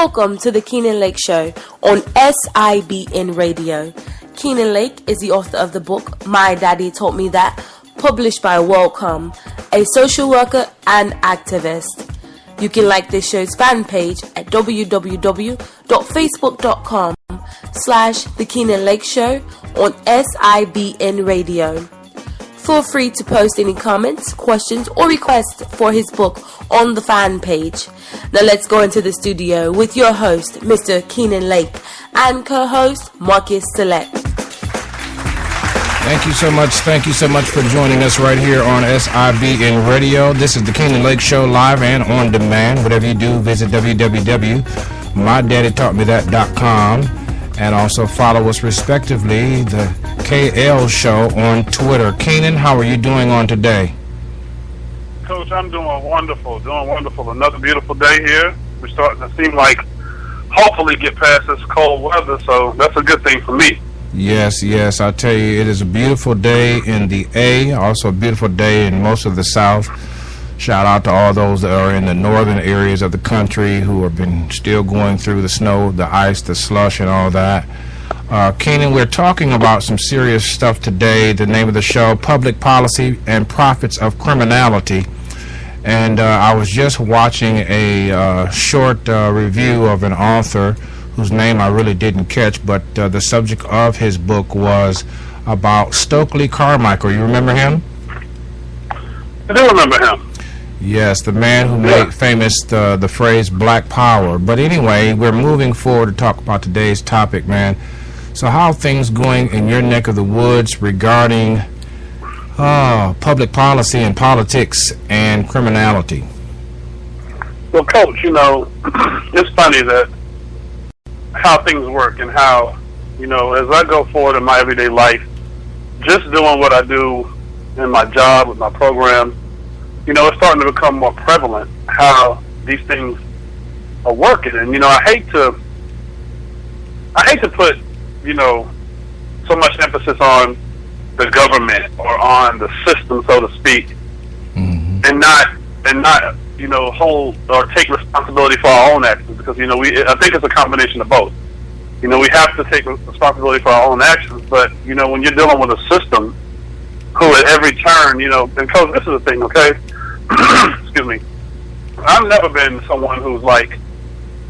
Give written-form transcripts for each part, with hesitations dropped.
Welcome to the Keenan Lake Show on SIBN Radio. Keenan Lake is the author of the book My Daddy Taught Me That, published by Welcome, a social worker and activist. You can like this show's fan page at www.facebook.com/The Keenan Lake Show on SIBN Radio. Feel free to post any comments, questions, or requests for his book on the fan page. Now let's go into the studio with your host, Mr. Keenan Lake, and co-host, Marcus Select. Thank you so much. Thank you so much for joining us right here on SIBN Radio. This is the Keenan Lake Show, live and on demand. Whatever you do, visit www.mydaddytaughtmethat.com and also follow us respectively, the KL Show on Twitter. Keenan, how are you doing on today? Coach, I'm doing wonderful. Another beautiful day here. We're starting to seem like hopefully get past this cold weather, so that's a good thing for me. Yes, I tell you, it is a beautiful day in the A, also a beautiful day in most of the South. Shout out to all those that are in the northern areas of the country who have been still going through the snow, the ice, the slush, and all that. Keenan, we're talking about some serious stuff today. The name of the show, Public Policy and Profits of Criminality. And I was just watching a short review of an author whose name I really didn't catch, but the subject of his book was about Stokely Carmichael. You remember him? I do remember him. Yes, the man who made famous the phrase Black Power. But anyway, we're moving forward to talk about today's topic, man. So how are things going in your neck of the woods regarding public policy and politics and criminality? Well, Coach, it's funny that how things work and how, as I go forward in my everyday life, just doing what I do in my job with my program, it's starting to become more prevalent how these things are working. And, I hate to put, so much emphasis on the government or on the system, so to speak, and not hold or take responsibility for our own actions, because I think it's a combination of both. We have to take responsibility for our own actions, but when you're dealing with a system who at every turn, and Coach, this is the thing, okay? Excuse me. I've never been someone who's like,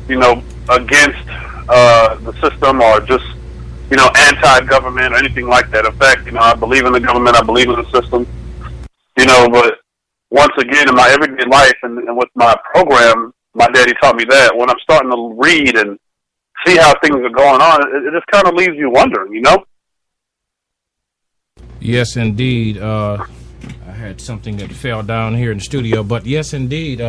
against the system or just anti-government or anything like that. In fact, I believe in the government, I believe in the system, but once again, in my everyday life and with my program, My Daddy Taught Me That, when I'm starting to read and see how things are going on, it just kind of leaves you wondering, Yes, indeed. I had something that fell down here in the studio, but yes, indeed.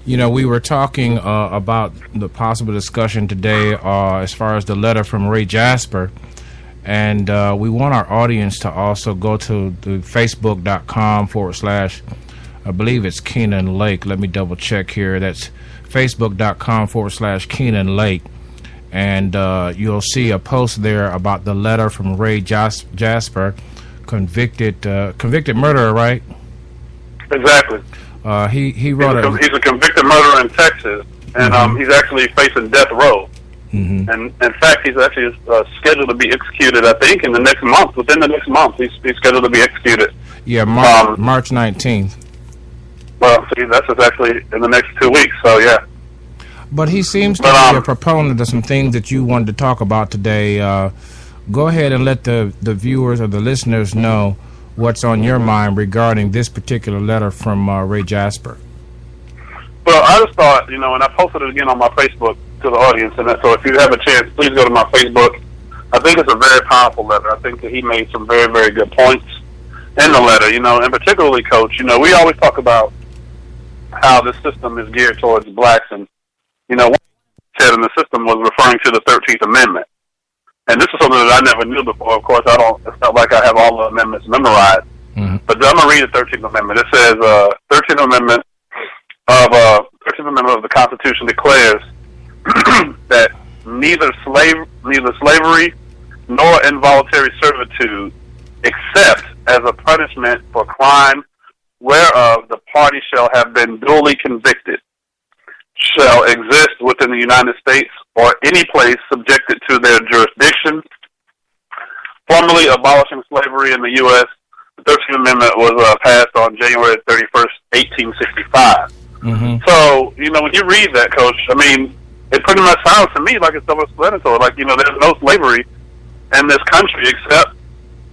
We were talking about the possible discussion today as far as the letter from Ray Jasper, and we want our audience to also go to the facebook.com/ I believe it's Keenan Lake. Let me double check here. That's facebook.com/ Keenan Lake. And you'll see a post there about the letter from Ray Jasper, convicted murderer, right? Exactly. He wrote he's a convicted murderer in Texas, and he's actually facing death row. And in fact, he's actually scheduled to be executed, I think, in the next month. Within the next month, he's scheduled to be executed. Yeah, March 19th. Well, see, that's actually in the next 2 weeks, so yeah. But he seems to be a proponent of some things that you wanted to talk about today. Go ahead and let the viewers or the listeners know what's on your mind regarding this particular letter from Ray Jasper. Well, I just thought, and I posted it again on my Facebook to the audience, and so if you have a chance, please go to my Facebook. I think it's a very powerful letter. I think that he made some very, very good points in the letter, and particularly, Coach, we always talk about how this system is geared towards blacks, and, what he said in the system was referring to the 13th Amendment. And this is something that I never knew before. Of course, it's not like I have all the amendments memorized. But I'm going to read the 13th Amendment. It says, 13th Amendment of the Constitution declares that neither slavery nor involuntary servitude, except as a punishment for crime whereof the party shall have been duly convicted, shall exist within the United States or any place subjected to their jurisdiction. Formally abolishing slavery in the U.S., the 13th Amendment was passed on January 31st, 1865. So, when you read that, Coach, I mean, it pretty much sounds to me like it's self-explanatory. Like, there's no slavery in this country except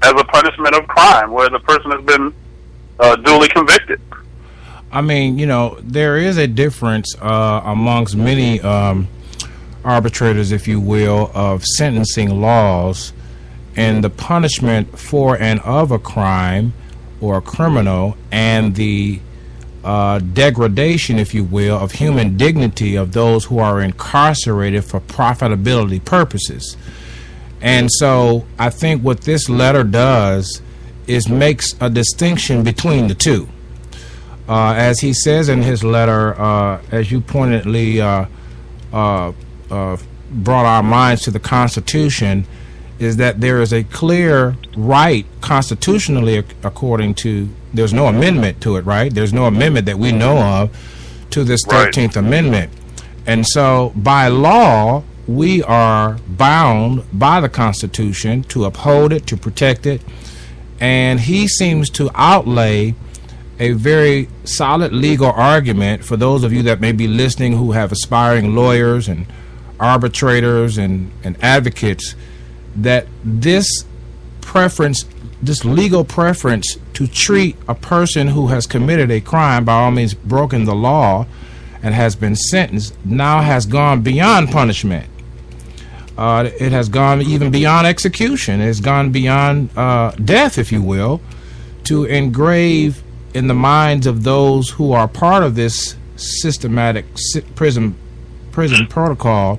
as a punishment of crime where the person has been duly convicted. I mean, there is a difference amongst many arbitrators, if you will, of sentencing laws and the punishment for and of a crime or a criminal and the degradation, if you will, of human dignity of those who are incarcerated for profitability purposes. And so I think what this letter does is makes a distinction between the two. As he says in his letter, as you pointedly brought our minds to the Constitution, is that there is a clear right constitutionally, according to, there's no amendment to it, right? There's no amendment that we know of to this 13th Amendment. And so by law, we are bound by the Constitution to uphold it, to protect it. And he seems to outlay a very solid legal argument for those of you that may be listening who have aspiring lawyers and arbitrators and advocates, that this preference, this legal preference to treat a person who has committed a crime, by all means broken the law, and has been sentenced, now has gone beyond punishment. It has gone even beyond execution. It has gone beyond death, if you will, to engrave in the minds of those who are part of this systematic prison protocol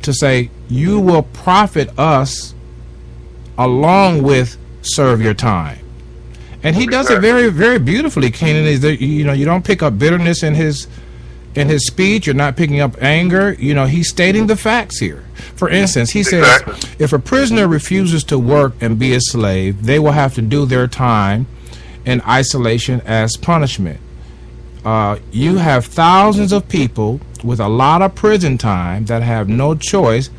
to say, you will profit us along with serve your time. And he does it very, very beautifully, Keenan. Is that, you don't pick up bitterness in his speech. You're not picking up anger. He's stating the facts here. For instance, he says, if a prisoner refuses to work and be a slave, they will have to do their time in isolation as punishment. You have thousands of people with a lot of prison time that have no choice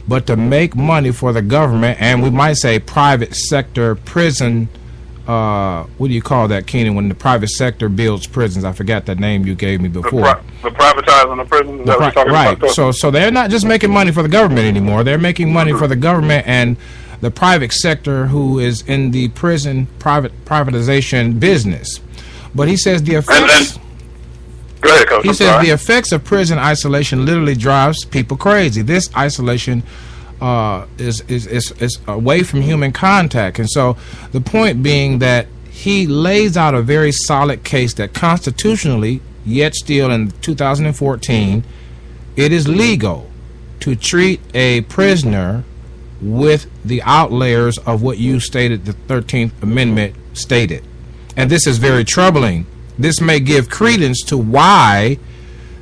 but to make money for the government, and we might say private sector prison. What do you call that, Keenan, when the private sector builds prisons? I forgot that name you gave me before. The privatizing of prisons? Is that what you're talking about? So they're not just making money for the government anymore. They're making money for the government and the private sector who is in the prison privatization business. But he says the effects... Go ahead, Coach. He says the effects of prison isolation literally drives people crazy. This isolation is away from human contact. And so the point being that he lays out a very solid case that constitutionally, yet still in 2014, it is legal to treat a prisoner with the outlayers of what you stated the 13th Amendment stated. And this is very troubling. This may give credence to why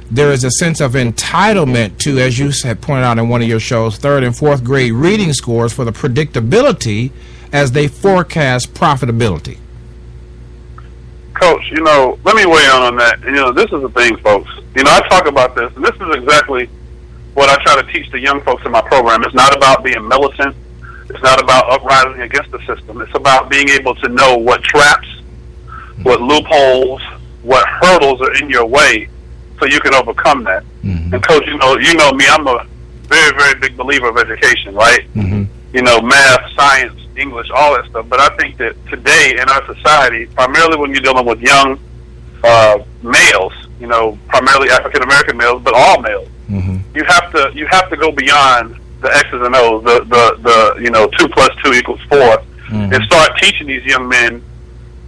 there is a sense of entitlement to, as you had pointed out in one of your shows, 3rd and 4th grade reading scores for the predictability as they forecast profitability. Coach, let me weigh in on that. This is the thing, folks. I talk about this, and this is exactly what I try to teach the young folks in my program. It's not about being militant. It's not about uprising against the system. It's about being able to know what traps, what loopholes, what hurdles are in your way so you can overcome that. Mm-hmm. And Coach, you know me, I'm a very, very big believer of education, right? Mm-hmm. Math, science, English, all that stuff. But I think that today in our society, primarily when you're dealing with young males, primarily African American males, but all males, mm-hmm. you have to go beyond the X's and O's, the 2 + 2 = 4, mm-hmm. and start teaching these young men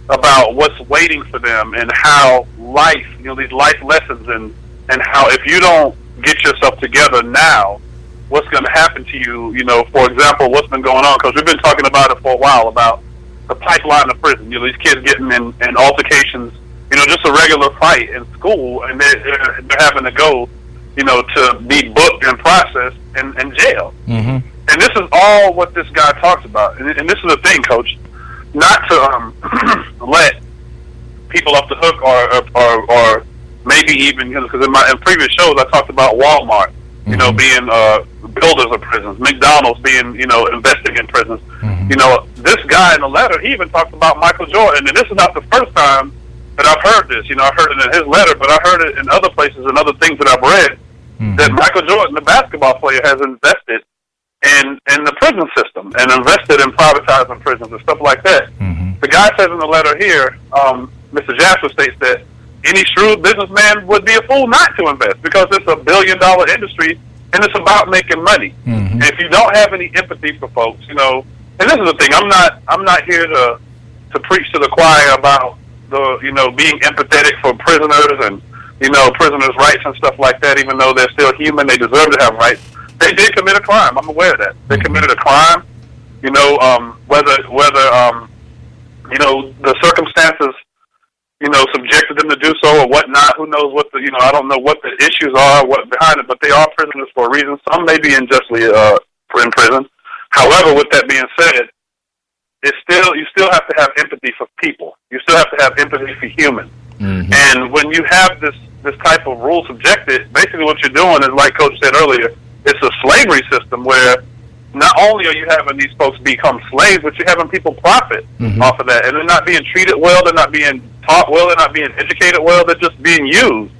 about what's waiting for them and how life, these life lessons, and how if you don't get yourself together now, what's going to happen to you. For example, what's been going on, because we've been talking about it for a while, about the pipeline of prison. These kids getting in altercations, just a regular fight in school, and they're having to go, to be booked and processed in jail. Mm-hmm. And this is all what this guy talks about. And this is the thing, Coach, not to let people off the hook or maybe even even, because in previous shows I talked about Walmart, you know, being builders of prisons, McDonald's being, you know, investing in prisons. You know, this guy in the letter, he even talks about Michael Jordan, and this is not the first time that I've heard this. You know, I heard it in his letter, but I heard it in other places and other things that I've read, that Michael Jordan, the basketball player, has invested in the prison system and invested in privatizing prisons and stuff like that. The guy says in the letter here, Mr. Jasper states that any shrewd businessman would be a fool not to invest, because it's a $1 billion industry and it's about making money. And if you don't have any empathy for folks, you know, and this is the thing, I'm not here to preach to the choir about the, you know, being empathetic for prisoners and, you know, prisoners' rights and stuff like that. Even though they're still human, they deserve to have rights. They did commit a crime. I'm aware of that. They committed a crime. You know, whether you know, the circumstances, you know, subjected them to do so or whatnot. Who knows what the, you know, I don't know what the issues are, what behind it, but they are prisoners for a reason. Some may be unjustly in prison. However, with that being said, it's still, you still have to have empathy for people. You still have to have empathy for humans. And when you have this type of rule subjected, basically what you're doing is, like Coach said earlier, it's a slavery system where not only are you having these folks become slaves, but you're having people profit off of that. And they're not being treated well, they're not being taught well, they're not being educated well, they're just being used,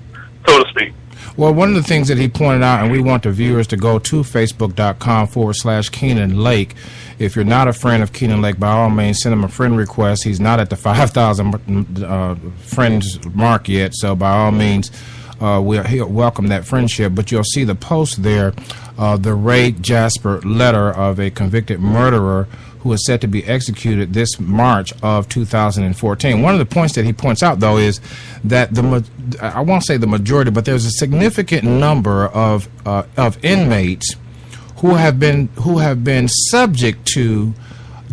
so to speak. Well, one of the things that he pointed out, and we want the viewers to go to facebook.com/Keenan Lake. If you're not a friend of Keenan Lake, by all means, send him a friend request. He's not at the 5,000 friends mark yet, so by all means, he'll welcome that friendship. But you'll see the post there, the Ray Jasper letter of a convicted murderer who is set to be executed this March of 2014. One of the points that he points out, though, is that I won't say the majority, but there's a significant number of inmates who have been subject to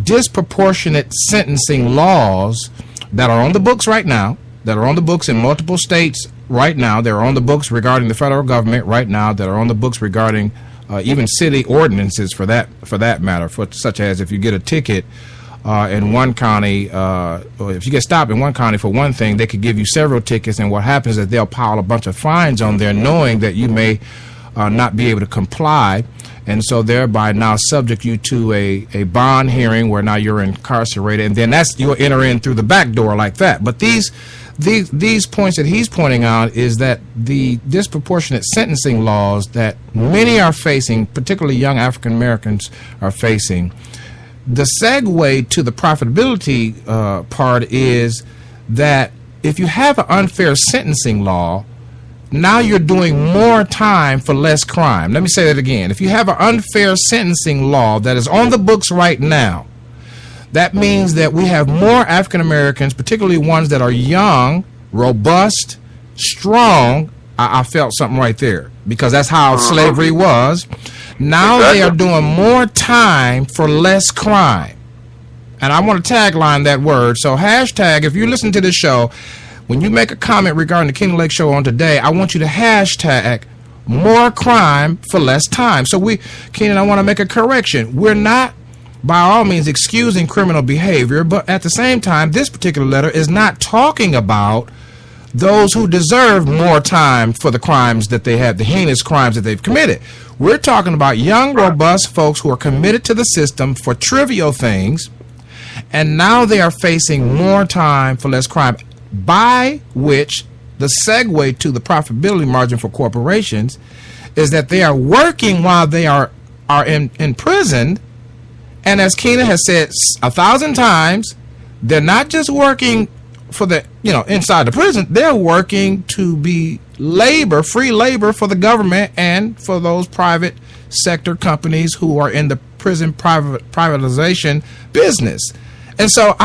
disproportionate sentencing laws that are on the books right now, that are on the books in multiple states right now. They're on the books regarding the federal government right now, that are on the books regarding even city ordinances for that matter, such as if you get a ticket in one county, or if you get stopped in one county for one thing, they could give you several tickets, and what happens is they'll pile a bunch of fines on there knowing that you may not be able to comply, and so thereby now subject you to a bond hearing where now you're incarcerated, and then you'll enter in through the back door like that. But these points that he's pointing out is that the disproportionate sentencing laws that many are facing, particularly young African Americans are facing, the segue to the profitability part is that if you have an unfair sentencing law, now you're doing more time for less crime. Let me say that again. If you have an unfair sentencing law that is on the books right now, that means that we have more African Americans, particularly ones that are young, robust, strong. I felt something right there, because that's how slavery was. Now they are doing more time for less crime. And I want to tagline that word. So hashtag, if you listen to this show, when you make a comment regarding the Keenan Lake Show on today, I want you to hashtag more crime for less time. So Keenan, I want to make a correction. We're not, by all means, excusing criminal behavior, but at the same time, this particular letter is not talking about those who deserve more time for the crimes that they have, the heinous crimes that they've committed. We're talking about young, robust folks who are committed to the system for trivial things, and now they are facing more time for less crime, by which the segue to the profitability margin for corporations is that they are working while they are in prison. And as Keenan has said 1,000 times, they're not just working for the, inside the prison. They're working to be labor, free labor for the government and for those private sector companies who are in the prison privatization business. And so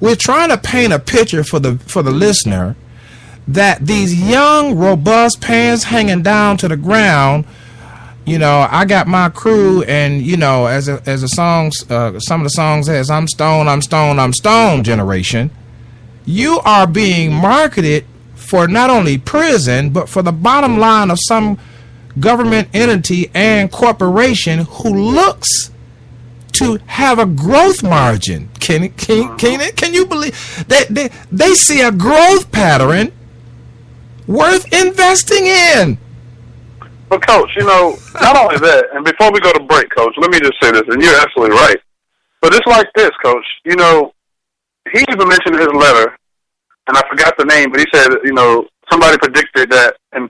we're trying to paint a picture for the listener that these young, robust, pants hanging down to the ground, I got my crew, and as a song, some of the songs says, I'm stone, I'm stone, I'm stone generation. You are being marketed for not only prison, but for the bottom line of some government entity and corporation who looks to have a growth margin. Can you believe that they see a growth pattern worth investing in. But, Coach, not only that, and before we go to break, Coach, let me just say this, and you're absolutely right. But it's like this, Coach. He even mentioned in his letter, and I forgot the name, but he said, somebody predicted that in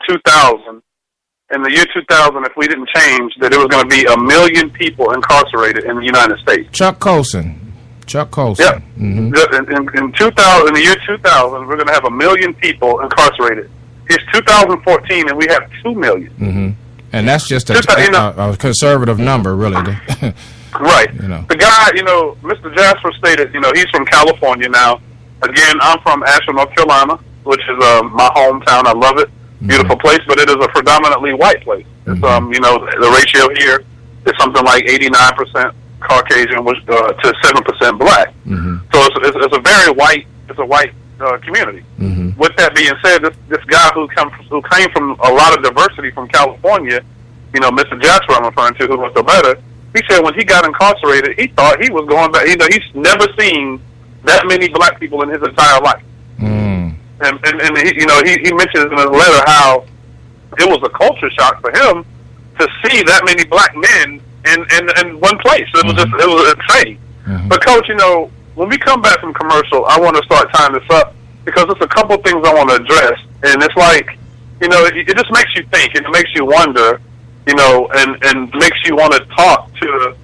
the year 2000, if we didn't change, that there was going to be 1 million people incarcerated in the United States. Chuck Colson. Yep. Mm-hmm. In the year 2000, we're going to have 1 million people incarcerated. It's 2014, and we have 2 million. Mm-hmm. And that's just a conservative number, really. Right. The guy, Mr. Jasper stated, he's from California now. Again, I'm from Asheville, North Carolina, which is my hometown. I love it. Beautiful place, but it is a predominantly white place. It's, the ratio here is something like 89% Caucasian to 7% black. So it's a very white, community. With that being said, this guy who came from a lot of diversity from California, Mr. Jasper I'm referring to, who wrote the letter, he said when he got incarcerated, he thought he was going back. He's never seen that many black people in his entire life. And he mentions in his letter how it was a culture shock for him to see that many black men in one place. It was insane. But, Coach, when we come back from commercial, I want to start tying this up because there's a couple things I want to address. And it's like, it just makes you think and it makes you wonder, and makes you want to talk to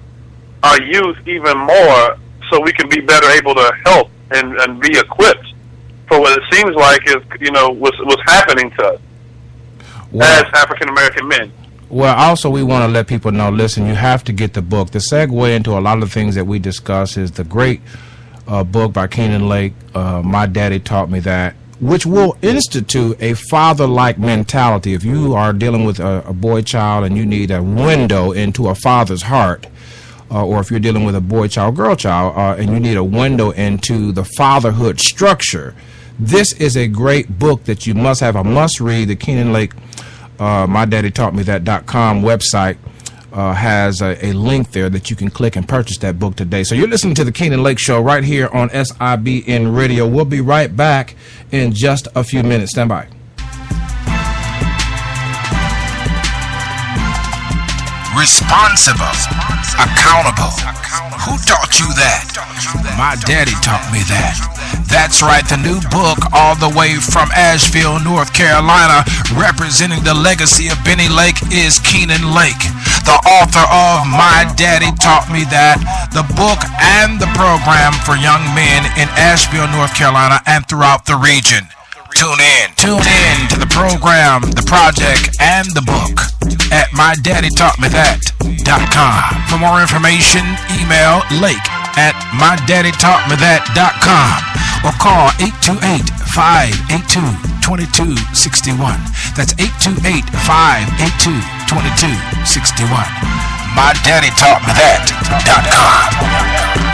our youth even more so we can be better able to help and be equipped for what it seems like is, what's happening to us as African-American men. Well, also, we want to let people know, listen, you have to get the book. The segue into a lot of the things that we discuss is the great book by Keenan Lake, My Daddy Taught Me That, which will institute a father-like mentality. If you are dealing with a boy child and you need a window into a father's heart, or if you're dealing with a boy child, girl child, and you need a window into the fatherhood structure, this is a great book that you must have, a must-read. The Keenan Lake MyDaddyTaughtMeThat.com website has a link there that you can click and purchase that book today. So you're listening to the Keenan Lake Show right here on SIBN Radio. We'll be right back in just a few minutes. Stand by. Responsible, accountable. Who taught you that? My daddy taught me that. That's right, the new book all the way from Asheville, North Carolina, representing the legacy of Benny Lake is Keenan Lake, the author of My Daddy Taught Me That, the book and the program for young men in Asheville, North Carolina and throughout the region. Tune in to the program, the project, and the book at MyDaddyTaughtMeThat.com. For more information, email lake@MyDaddyTaughtMeThat.com or call 828-582-2261. That's 828-582-2261. MyDaddyTaughtMeThat.com.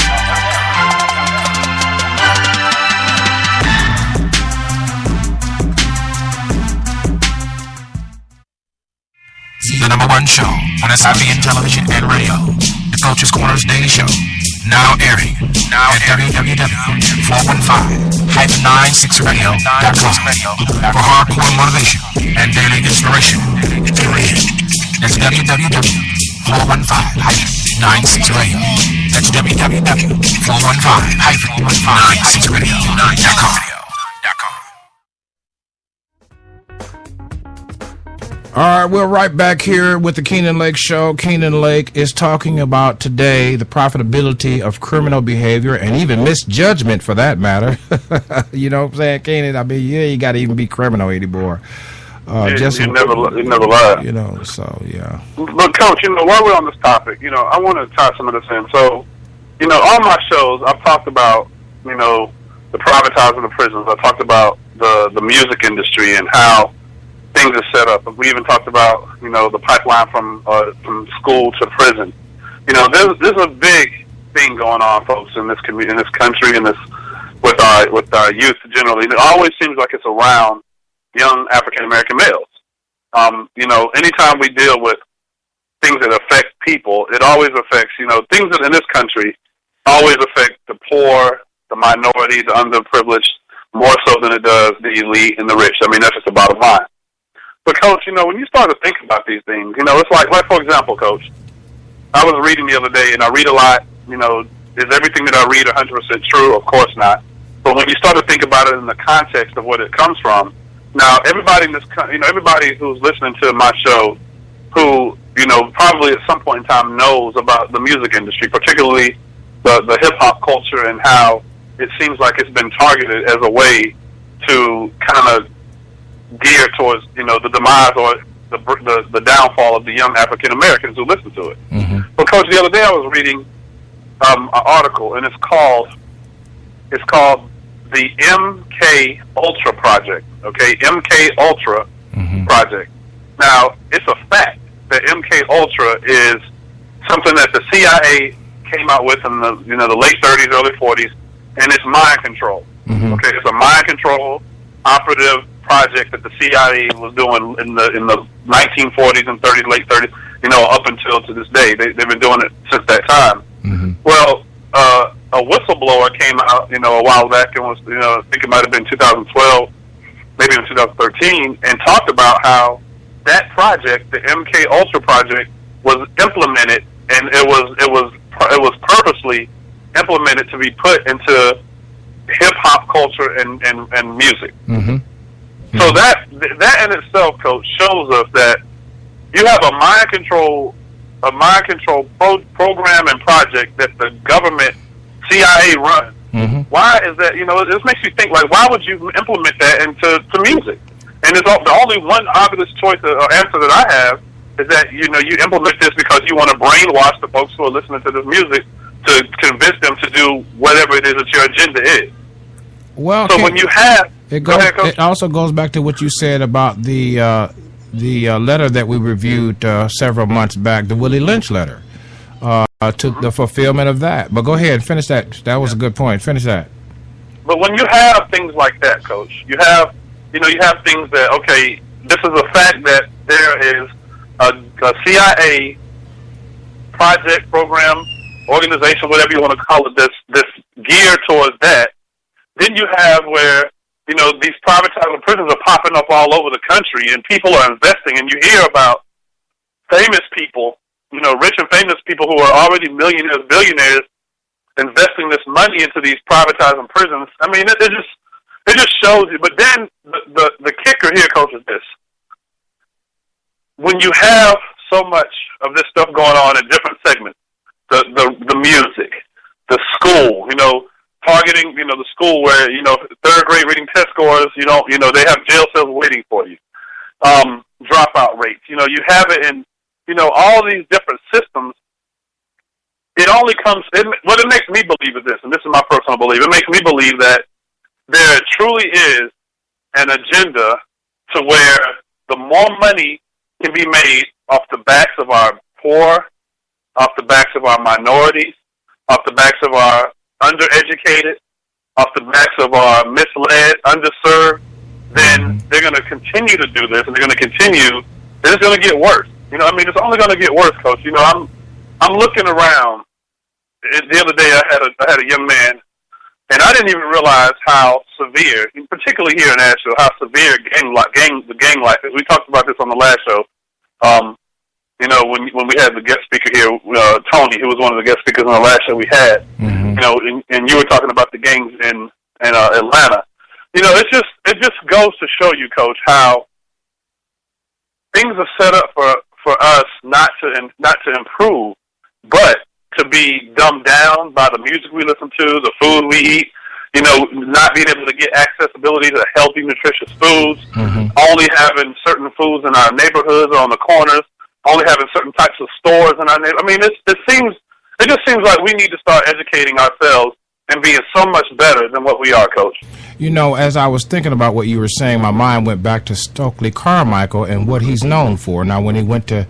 The #1 show on SIBN television and radio, the Coach's Corners Daily Show, now airing at www.415-96radio.com for hardcore motivation and daily inspiration. That's www.415-96radio. That's www.415-96radio.com. All right, we're right back here with the Keenan Lake Show. Keenan Lake is talking about today the profitability of criminal behavior and even misjudgment, for that matter. You know what I'm saying, Keenan? I mean, you ain't got to even be criminal anymore. You never lie. So, yeah. But, Coach, while we're on this topic, I want to tie some of this in. So, all my shows, I've talked about, the privatizing of prisons. I talked about the music industry and how things are set up. We even talked about, the pipeline from school to prison. There's a big thing going on, folks, in this community, in this country, and with our youth generally. And it always seems like it's around young African American males. Anytime we deal with things that affect people, it always affects, things that in this country always affect the poor, the minority, the underprivileged more so than it does the elite and the rich. I mean, that's just the bottom line. But, Coach, you know, when you start to think about these things, you know, it's like for example, Coach, I was reading the other day, and I read a lot. You know, is everything that I read 100% true? Of course not. But when you start to think about it in the context of what it comes from, now everybody in this, everybody who's listening to my show, who, you know, probably at some point in time knows about the music industry, particularly the hip hop culture, and how it seems like it's been targeted as a way to kind of gear towards, you know, the demise or the downfall of the young African Americans who listen to it. Mm-hmm. But, Coach, the other day I was reading an article, and it's called the MK Ultra Project. Okay, MK Ultra Project. Now, it's a fact that MK Ultra is something that the CIA came out with in the late 30s, early 40s, and it's mind control. Mm-hmm. Okay, it's a mind control operative project that the CIA was doing in the 1940s and 30s, late 30s, you know, up until to this day. They've been doing it since that time. Mm-hmm. Well, a whistleblower came out, you know, a while back, and was, you know, I think it might have been 2012, maybe in 2013, and talked about how that project, the MK Ultra project, was implemented, and it was purposely implemented to be put into hip hop culture and music. Mm-hmm. So that in itself, Coach, shows us that you have a mind control program and project that the government CIA runs. Mm-hmm. Why is that? You know, this makes you think, like, why would you implement that into music? And it's the only one obvious choice or answer that I have is that, you know, you implement this because you want to brainwash the folks who are listening to this music to convince them to do whatever it is that your agenda is. Well, so when you have it also goes back to what you said about the letter that we reviewed several months back, the Willie Lynch letter, to the fulfillment of that. But go ahead, finish that. That was a good point. Finish that. But when you have things like that, Coach, you have things that, okay, this is a fact that there is a CIA project, program, organization, whatever you want to call it, this geared towards that. Then you have where, you know, these privatized prisons are popping up all over the country, and people are investing, and you hear about famous people, you know, rich and famous people who are already millionaires, billionaires, investing this money into these privatizing prisons. I mean, it just shows you. But then the kicker here, Coach, is this: when you have so much of this stuff going on in different segments, the music, the school, you know, targeting, you know, the school where, you know, third grade reading test scores, you know, they have jail cells waiting for you. Dropout rates, you know, you have it in, you know, all these different systems. It only comes, what it makes me believe is this, and this is my personal belief, it makes me believe that there truly is an agenda to where the more money can be made off the backs of our poor, off the backs of our minorities, off the backs of our undereducated, off the backs of our misled, underserved, then they're going to continue to do this, and they're going to continue, and it's going to get worse. You know, I mean, it's only going to get worse, Coach. You know, I'm looking around. The other day I had a young man, and I didn't even realize how severe, particularly here in Nashville, how severe the gang life is. We talked about this on the last show. You know, when we had the guest speaker here, Tony, who was one of the guest speakers on the last show we had, you know, and you were talking about the gangs in Atlanta. You know, it just goes to show you, Coach, how things are set up for us not to improve, but to be dumbed down by the music we listen to, the food we eat. You know, not being able to get accessibility to healthy, nutritious foods, only having certain foods in our neighborhoods or on the corners, only having certain types of stores in our neighborhood. I mean, it just seems like we need to start educating ourselves and being so much better than what we are, Coach. You know, as I was thinking about what you were saying, my mind went back to Stokely Carmichael and what he's known for. Now, when he went to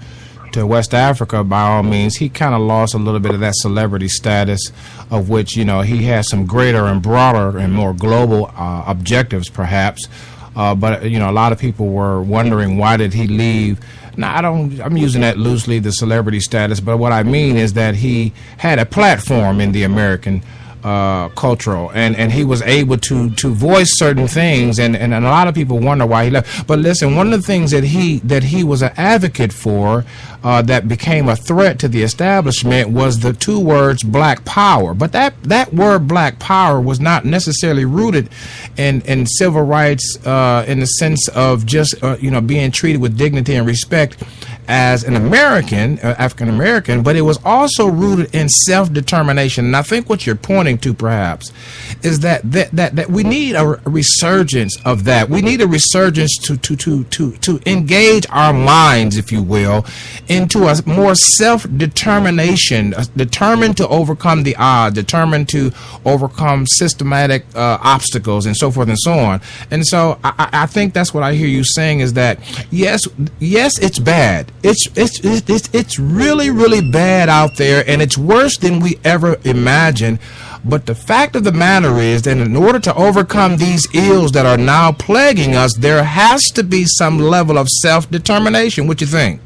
West Africa, by all means, he kind of lost a little bit of that celebrity status, of which, you know, he has some greater and broader and more global objectives, perhaps. But, you know, a lot of people were wondering, why did he leave? Now, I'm using that loosely, the celebrity status, but what I mean is that he had a platform in the American cultural, and he was able to voice certain things, and a lot of people wonder why he left. But listen, one of the things that he was an advocate for that became a threat to the establishment was the two words black power. But that word black power was not necessarily rooted in civil rights in the sense of just being treated with dignity and respect as an American, African American, but it was also rooted in self-determination. And I think what you're pointing to, perhaps, is that we need a resurgence of that. We need a resurgence to engage our minds, if you will, into a more self-determination, determined to overcome the odds, determined to overcome systematic obstacles, and so forth and so on. And so I think that's what I hear you saying, is that yes, it's bad. It's really, really bad out there, and it's worse than we ever imagined. But the fact of the matter is that in order to overcome these ills that are now plaguing us, there has to be some level of self-determination. What you think?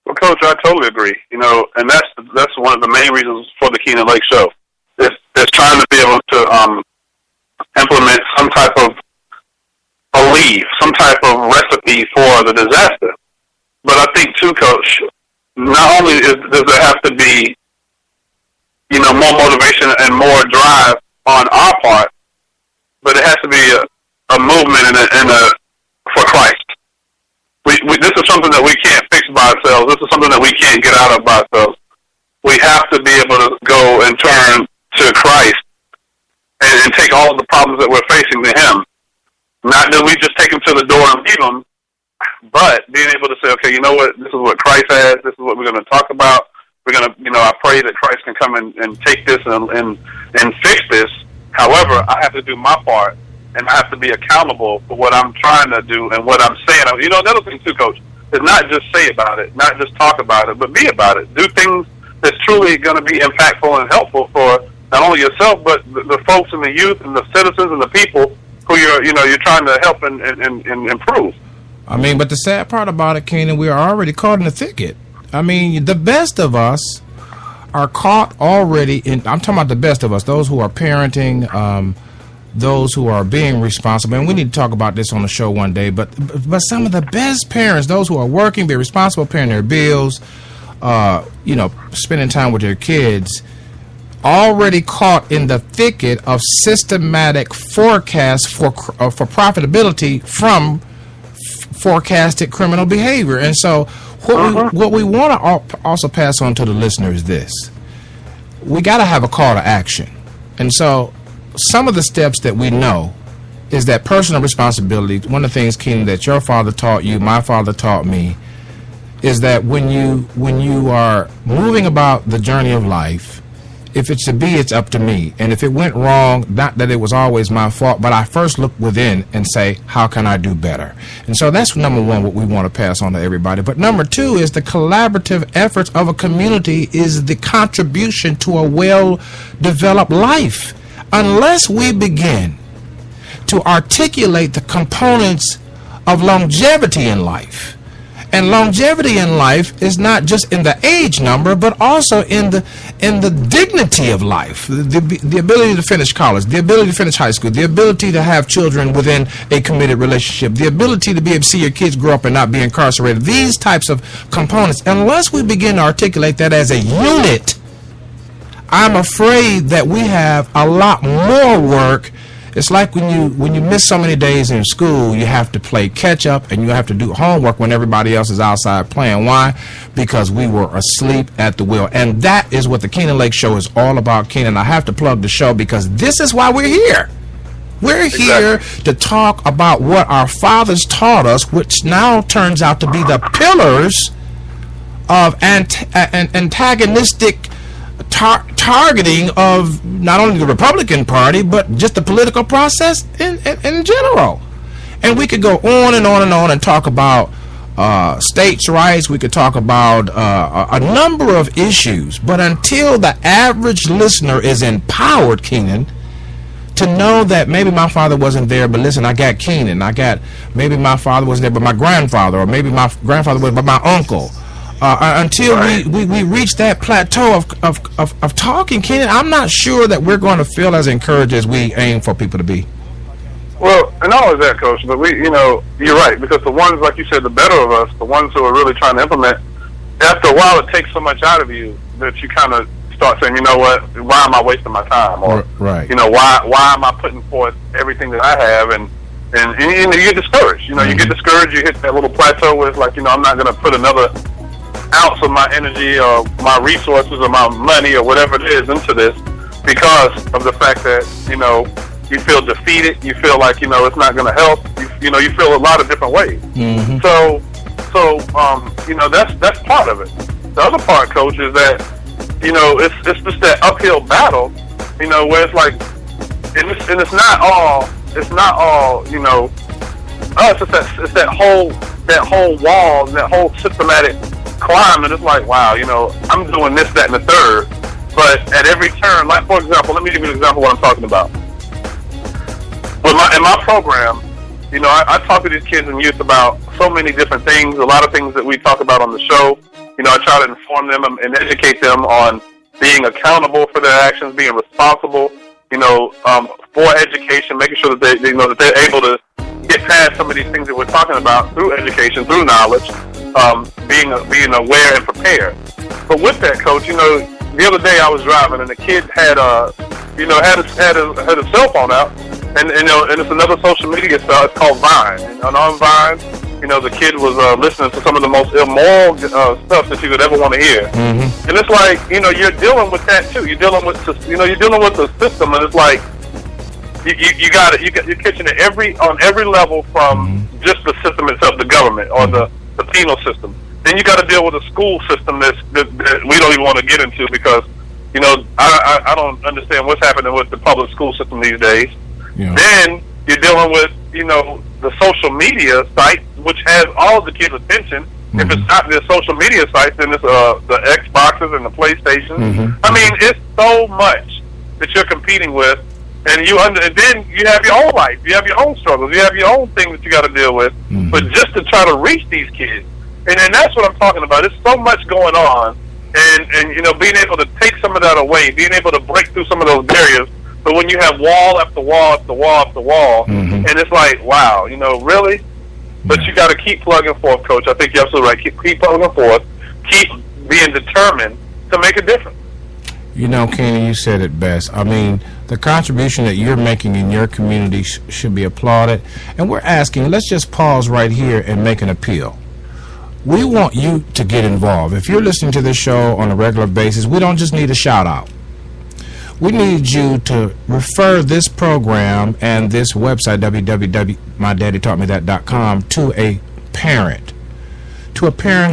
Well, Coach, I totally agree. And that's one of the main reasons for the Keenan Lake Show. It's trying to be able to implement some type of belief, some type of recipe for the disaster. But I think, too, Coach, not only does there have to be, more motivation and more drive on our part, but it has to be a movement for Christ. This is something that we can't fix by ourselves. This is something that we can't get out of by ourselves. We have to be able to go and turn to Christ and take all of the problems that we're facing to Him. Not that we just take Him to the door and leave Him, but being able to say, okay, you know what, this is what Christ has, this is what we're going to talk about. We're going to, I pray that Christ can come and take this and fix this. However, I have to do my part, and I have to be accountable for what I'm trying to do and what I'm saying. Another thing too, Coach, is not just say about it, not just talk about it, but be about it. Do things that's truly going to be impactful and helpful for not only yourself, but the folks and the youth and the citizens and the people who you're trying to help and improve. I mean, but the sad part about it, Keenan, we are already caught in the thicket. I mean, the best of us are caught already I'm talking about the best of us, those who are parenting, those who are being responsible, and we need to talk about this on the show one day, but some of the best parents, those who are working, be responsible, paying their bills, spending time with their kids, already caught in the thicket of systematic forecasts for profitability from forecasted criminal behavior. And so what we want to also pass on to the listener is this. We got to have a call to action. And so some of the steps that we know is that personal responsibility. One of the things, Keenan, that your father taught you, my father taught me, is that when you are moving about the journey of life, if it's to be, it's up to me. And if it went wrong, not that it was always my fault, but I first look within and say, how can I do better? And so that's number one, what we want to pass on to everybody. But number two is the collaborative efforts of a community is the contribution to a well-developed life. Unless we begin to articulate the components of longevity in life. And longevity in life is not just in the age number, but also in the dignity of life, the ability to finish college, the ability to finish high school, the ability to have children within a committed relationship, the ability to be able to see your kids grow up and not be incarcerated. These types of components, unless we begin to articulate that as a unit, I'm afraid that we have a lot more work. It's like when you miss so many days in school, you have to play catch up and you have to do homework when everybody else is outside playing. Why? Because we were asleep at the wheel. And that is what the Keenan Lake Show is all about, Keenan. I have to plug the show because this is why we're here. We're here to talk about what our fathers taught us, which now turns out to be the pillars of antagonistic targeting of not only the Republican Party, but just the political process in general. And we could go on and on and on and talk about states' rights. We could talk about a number of issues. But until the average listener is empowered, Keenan, to know that maybe my father wasn't there, but listen, I got Keenan. Maybe my father wasn't there, but my grandfather, or maybe my grandfather was, but my uncle. until we reach that plateau of talking, Kenan, I'm not sure that we're going to feel as encouraged as we aim for people to be. Well, and not only that, Coach, but you're right, because the ones, like you said, the better of us, the ones who are really trying to implement, after a while it takes so much out of you that you kind of start saying, you know what, why am I wasting my time? Or, right. Why am I putting forth everything that I have? And you get discouraged. You get discouraged, you hit that little plateau where it's like, I'm not going to put another ounce of my energy or my resources or my money or whatever it is into this because of the fact that, you feel defeated, you feel like, it's not going to help, you feel a lot of different ways. Mm-hmm. So that's part of it. The other part, Coach, is that, it's just that uphill battle, where it's like, and it's not all, it's that whole wall, and that whole systematic climb, and it's like, wow, I'm doing this, that, and the third, but at every turn, like, for example, let me give you an example of what I'm talking about. In my program, I talk to these kids and youth about so many different things, a lot of things that we talk about on the show. I try to inform them and educate them on being accountable for their actions, being responsible, for education, making sure that that they're able to get past some of these things that we're talking about through education, through knowledge, being aware and prepared. But with that, Coach, the other day I was driving and the kid had a cell phone out, and it's another social media style. It's called Vine, and on Vine, the kid was listening to some of the most immoral stuff that you could ever want to hear. Mm-hmm. And it's like, you're dealing with that too. You're dealing with the system, and it's like you're catching it on every level from just the system itself, the government or the penal system. Then you got to deal with a school system that we don't even want to get into because I don't understand what's happening with the public school system these days. Yeah. Then you're dealing with the social media site, which has all of the kids' attention. Mm-hmm. If it's not the social media sites, then it's the Xboxes and the PlayStation. Mm-hmm. I mean, it's so much that you're competing with, and then you have your own life, you have your own struggles, you have your own things that you got to deal with. Mm-hmm. But just to try to reach these kids, and that's what I'm talking about. There's so much going on, and being able to take some of that away, being able to break through some of those barriers. But when you have wall after wall after wall after wall, mm-hmm. and it's like, wow, really? But you got to keep plugging forth, Coach. I think you're absolutely right. Keep plugging forth. Keep being determined to make a difference. Kenny, you said it best. I mean, the contribution that you're making in your community should be applauded. And we're asking, let's just pause right here and make an appeal. We want you to get involved. If you're listening to this show on a regular basis, we don't just need a shout-out. We need you to refer this program and this website, www.mydaddytaughtmethat.com, to a parent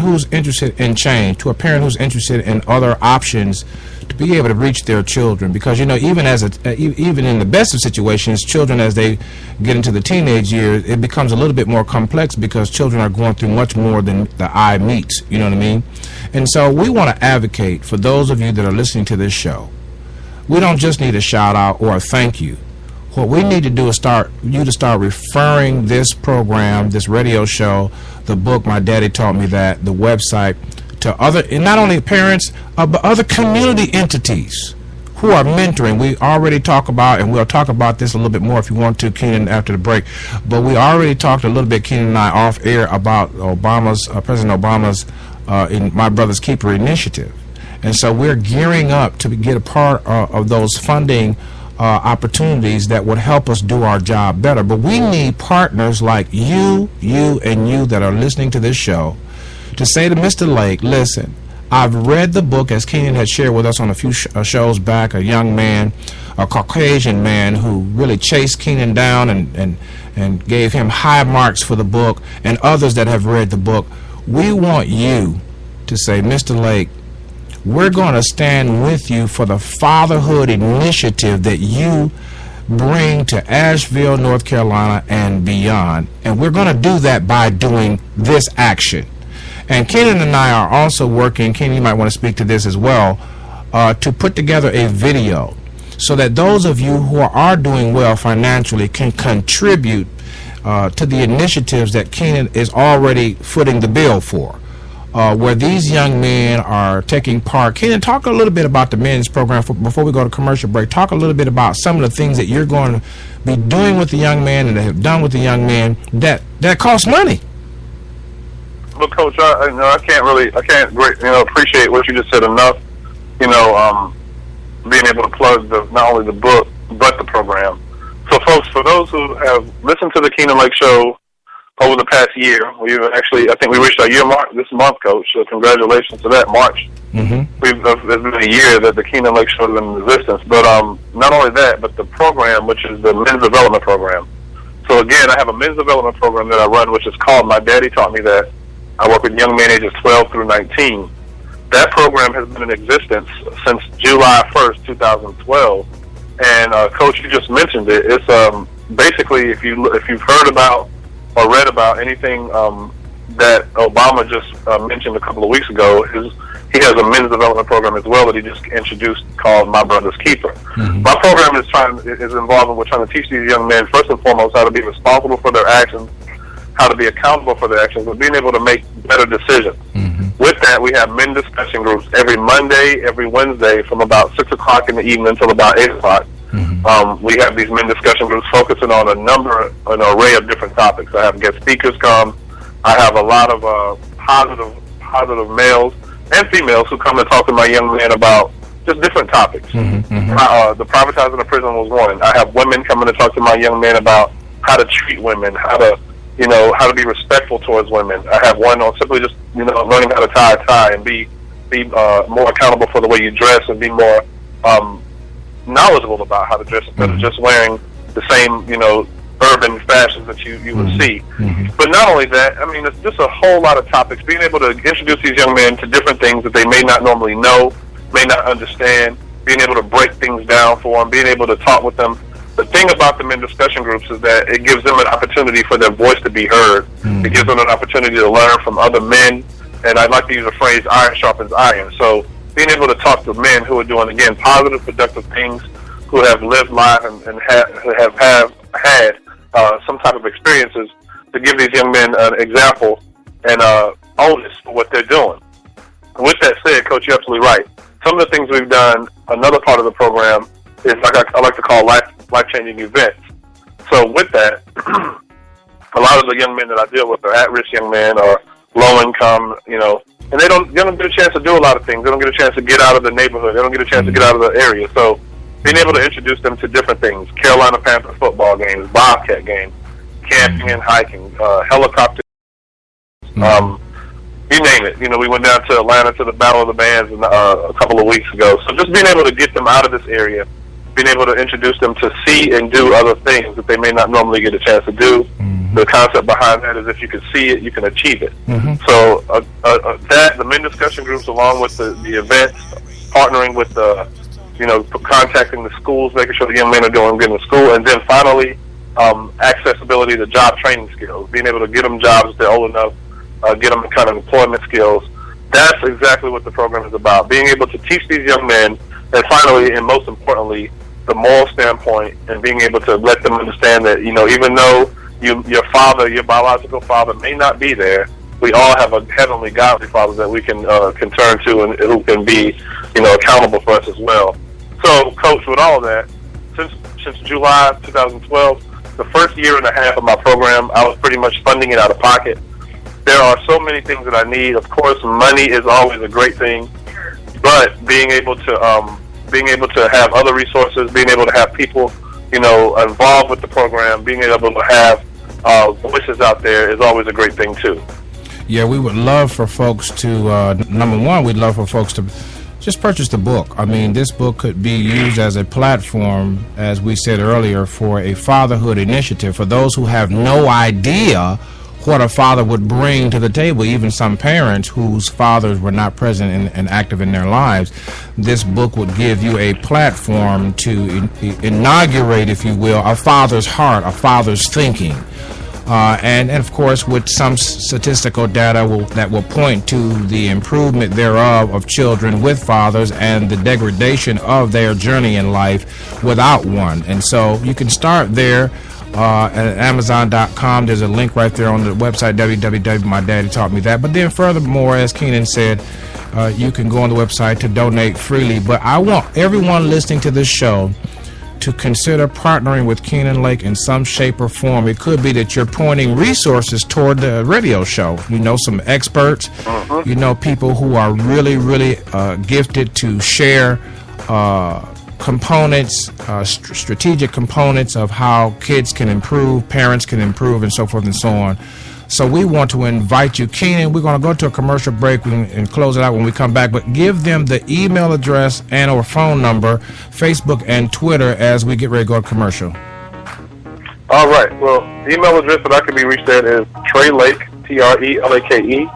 who's interested in change, to a parent who's interested in other options to be able to reach their children. Because, even even in the best of situations, children, as they get into the teenage years, it becomes a little bit more complex because children are going through much more than the eye meets, you know what I mean? And so we want to advocate for those of you that are listening to this show. We don't just need a shout out or a thank you. What we need to do is start referring this program, this radio show, the book, My Daddy Taught Me That, the website, to other, and not only parents, but other community entities who are mentoring. We already talk about, and we'll talk about this a little bit more if you want to, Kenan, after the break, but we already talked a little bit, Kenan and I, off air about President Obama's in My Brother's Keeper initiative. And so we're gearing up to get a part of those funding opportunities that would help us do our job better. But we need partners like you, and you that are listening to this show to say to Mr. Lake, listen, I've read the book, as Kenan had shared with us on a few shows back, a young man, a Caucasian man who really chased Kenan down and gave him high marks for the book, and others that have read the book. We want you to say, Mr. Lake, we're going to stand with you for the fatherhood initiative that you bring to Asheville, North Carolina, and beyond. And we're going to do that by doing this action. And Kenan and I are also working, Kenan, you might want to speak to this as well, to put together a video so that those of you who are doing well financially can contribute to the initiatives that Kenan is already footing the bill for. where these young men are taking part. Kenan, talk a little bit about the men's program before we go to commercial break. Talk a little bit about some of the things that you're going to be doing with the young men and that have done with the young men that cost money. Well, Coach, I can't appreciate what you just said enough. Being able to plug not only the book but the program. So, folks, for those who have listened to the Kenan Lake Show over the past year, I think we reached our year mark this month, Coach. So, congratulations to that, March. Mm-hmm. It's been a year that the Kenan Lake Show has been in existence. But not only that, but the program, which is the men's development program. So, again, I have a men's development program that I run, which is called My Daddy Taught Me That. I work with young men ages 12 through 19. That program has been in existence since July 1st, 2012. And Coach, you just mentioned it. It's basically, if you've heard about or read about anything that Obama just mentioned a couple of weeks ago, he has a men's development program as well that he just introduced called My Brother's Keeper. Mm-hmm. My program is involved with trying to teach these young men first and foremost how to be responsible for their actions, how to be accountable for their actions, but being able to make better decisions. Mm-hmm. With that, we have men discussion groups every Monday, every Wednesday from about 6 o'clock in the evening until about 8 o'clock. Mm-hmm. We have these men discussion groups focusing on an array of different topics. I have guest speakers come. I have a lot of positive males and females who come and talk to my young men about just different topics. Mm-hmm. Mm-hmm. The privatizing of prison was one. I have women coming to talk to my young men about how to treat women, how to be respectful towards women. I have one on simply just, learning how to tie a tie and be more accountable for the way you dress and be more knowledgeable about how to dress instead of just wearing the same, urban fashions that you would see. Mm-hmm. But not only that, it's just a whole lot of topics. Being able to introduce these young men to different things that they may not normally know, may not understand, being able to break things down for them, being able to talk with them. The thing about the men discussion groups is that it gives them an opportunity for their voice to be heard. Mm-hmm. It gives them an opportunity to learn from other men, and I like to use the phrase iron sharpens iron. So being able to talk to men who are doing, again, positive, productive things, who have lived life and have had some type of experiences, to give these young men an example and onus for what they're doing. And with that said, Coach, you're absolutely right. Some of the things we've done, another part of the program, is I like to call life-changing events. So with that, a lot of the young men that I deal with are at-risk young men or low-income, and they don't get a chance to do a lot of things. They don't get a chance to get out of the neighborhood. They don't get a chance to get out of the area. So being able to introduce them to different things, Carolina Panthers football games, Bobcat games, camping and hiking, helicopter, you name it. We went down to Atlanta to the Battle of the Bands a couple of weeks ago. So just being able to get them out of this area, being able to introduce them to see and do other things that they may not normally get a chance to do. Mm-hmm. The concept behind that is if you can see it, you can achieve it. Mm-hmm. So the men discussion groups, along with the events, partnering with the, contacting the schools, making sure the young men are doing good in school, and then finally accessibility to job training skills, being able to get them jobs if they're old enough, get them kind of employment skills. That's exactly what the program is about, being able to teach these young men, and finally, and most importantly, the moral standpoint, and being able to let them understand that, even though your father, your biological father, may not be there, we all have a heavenly, godly father that we can turn to and who can be, accountable for us as well. So, Coach, with all of that, since July 2012, the first year and a half of my program, I was pretty much funding it out of pocket. There are so many things that I need. Of course, money is always a great thing, but being able to have other resources, being able to have people, involved with the program, being able to have voices out there is always a great thing too. Yeah, we would love for folks to, number one, we'd love for folks to just purchase the book. This book could be used as a platform, as we said earlier, for a fatherhood initiative for those who have no idea what a father would bring to the table, even some parents whose fathers were not present and active in their lives. This book would give you a platform to inaugurate, if you will, a father's heart, a father's thinking. And of course, with some statistical data that will point to the improvement thereof of children with fathers and the degradation of their journey in life without one. And so you can start there. at Amazon.com. There's a link right there on the website, www.mydaddytaughtmethat. But then furthermore, as Keenan said, you can go on the website to donate freely. But I want everyone listening to this show to consider partnering with Keenan Lake in some shape or form. It could be that you're pointing resources toward the radio show. You know some experts, you know people who are really, really gifted to share components, strategic components of how kids can improve, parents can improve, and so forth and so on. So we want to invite you. Keenan, we're going to go to a commercial break and close it out when we come back, but give them the email address and or phone number, Facebook and Twitter as we get ready to go to commercial. All right. Well, the email address that I can be reached at is TreyLake, TRELAKE,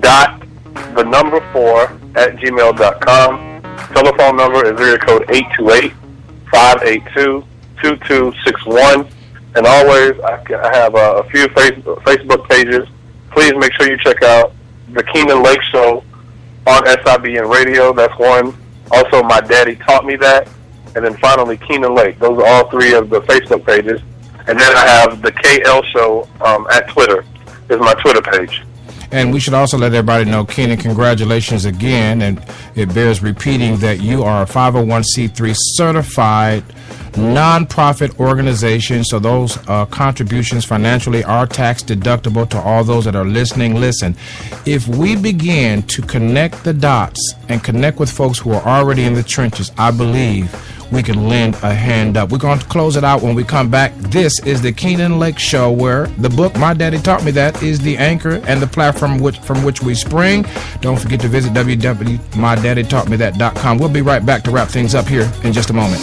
.4@gmail.com. Telephone number is area code 828-582-2261. And always, I have a few Facebook pages. Please make sure you check out the Keenan Lake Show on SIBN Radio. That's one. Also, My Daddy Taught Me That. And then finally, Keenan Lake. Those are all three of the Facebook pages. And then I have the KL Show at Twitter is my Twitter page. And we should also let everybody know, Keenan, congratulations again. And it bears repeating that you are a 501c3 certified nonprofit organization. So those contributions financially are tax deductible to all those that are listening. Listen, if we begin to connect the dots and connect with folks who are already in the trenches, I believe we can lend a hand up. We're going to close it out when we come back. This is the Keenan Lake Show, where the book My Daddy Taught Me That is the anchor and the platform from which we spring. Don't forget to visit www.mydaddytaughtmethat.com. We'll be right back to wrap things up here in just a moment.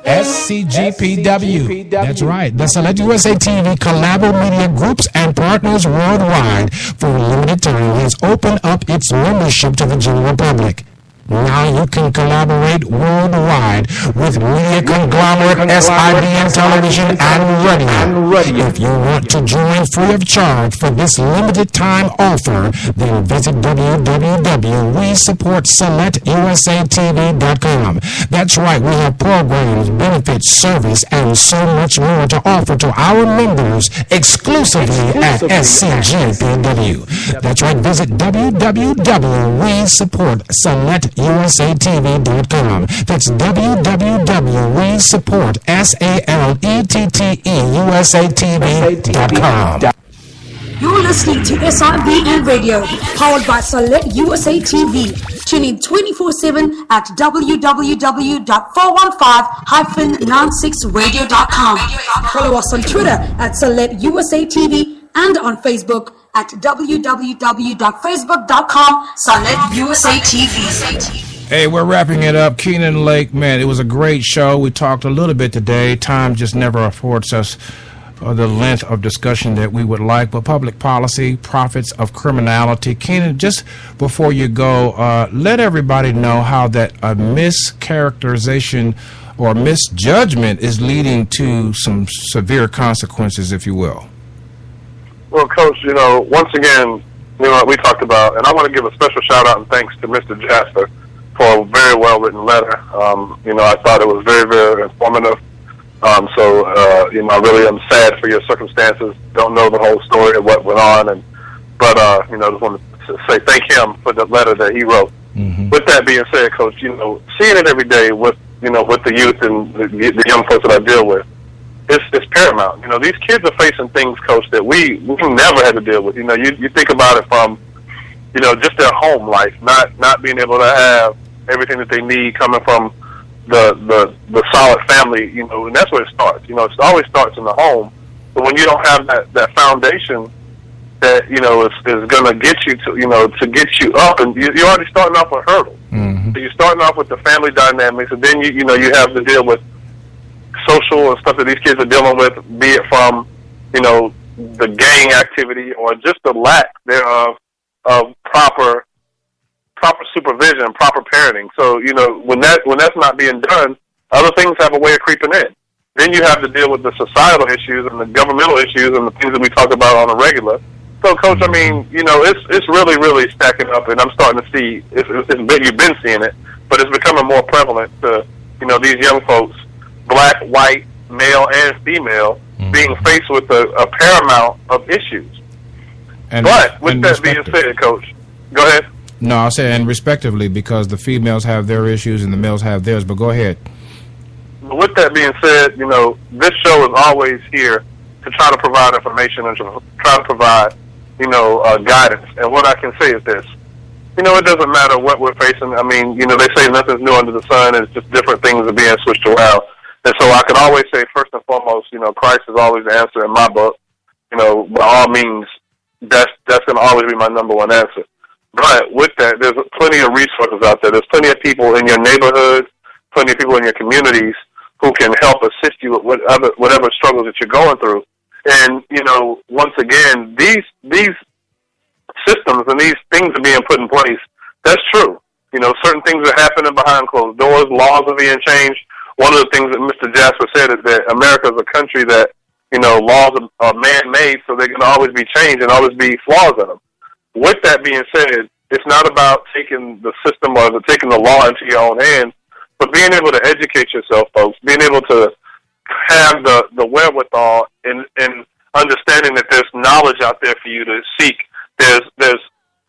SCGPW. That's right. The Select USA TV Collabo Media Groups and Partners Worldwide for a limited time has opened up its membership to the general public. Now you can collaborate worldwide with media conglomerate SIBN Television and Radio. If you want to join free of charge for this limited time offer, then visit www.WeSupportSelectUSATV.com. That's right, we have programs, benefits, service, and so much more to offer to our members exclusively at SCGPW. That's right, visit www.WeSupportSelectUSATV.com. That's www.SALETTEUSATV.com. You're listening to SIBN Radio, powered by Select USA TV. Tune in 24/7 at www.415-96radio.com. Follow us on Twitter at Select USA TV and on Facebook at www.facebook.com/SelectUSATV. Hey, we're wrapping it up. Keenan Lake, man, it was a great show. We talked a little bit today. Time just never affords us the length of discussion that we would like, but public policy, profits of criminality. Keenan, just before you go, let everybody know how that a mischaracterization or misjudgment is leading to some severe consequences, if you will. Well, Coach, once again, we talked about, and I want to give a special shout out and thanks to Mr. Jasper for a very well-written letter. I thought it was very, very informative. I really am sad for your circumstances. Don't know the whole story of what went on, but just want to say thank him for the letter that he wrote. Mm-hmm. With that being said, Coach, seeing it every day with the youth and the young folks that I deal with, it's paramount. These kids are facing things, Coach, that we never had to deal with. You think about it from just their home life, not being able to have everything that they need coming from the solid family, and that's where it starts. It always starts in the home. But when you don't have that foundation that, is going to get you to get you up, and you're already starting off with hurdles. Mm-hmm. So you're starting off with the family dynamics, and then you have to deal with social and stuff that these kids are dealing with, be it from, the gang activity or just the lack thereof of proper supervision, proper parenting. So, when that's not being done, other things have a way of creeping in. Then you have to deal with the societal issues and the governmental issues and the things that we talk about on a regular So, Coach, I mean, you know, it's really, really stacking up, and I'm starting to see, you've been seeing it, but it's becoming more prevalent to, you know, these young folks, black, white, male, and female, being faced with a paramount of issues. But with that being said, Coach, go ahead. No, I'll say, and respectively, because the females have their issues and the males have theirs, but go ahead. With that being said, you know, this show is always here to try to provide information and to try to provide, you know, guidance. And what I can say is this. You know, it doesn't matter what we're facing. I mean, you know, they say nothing's new under the sun. It's just different things are being switched around. And so I can always say, first and foremost, you know, Christ is always the answer in my book. You know, by all means, that's going to always be my number one answer. But with that, there's plenty of resources out there. There's plenty of people in your neighborhoods, plenty of people in your communities who can help assist you with whatever struggles that you're going through. And, you know, once again, these systems and these things are being put in place. That's true. You know, certain things are happening behind closed doors. Laws are being changed. One of the things that Mr. Jasper said is that America is a country that, you know, laws are man-made, so they can always be changed and always be flaws in them. With that being said, it's not about taking the system or taking the law into your own hands, but being able to educate yourself, folks, being able to have the wherewithal and understanding that there's knowledge out there for you to seek. There's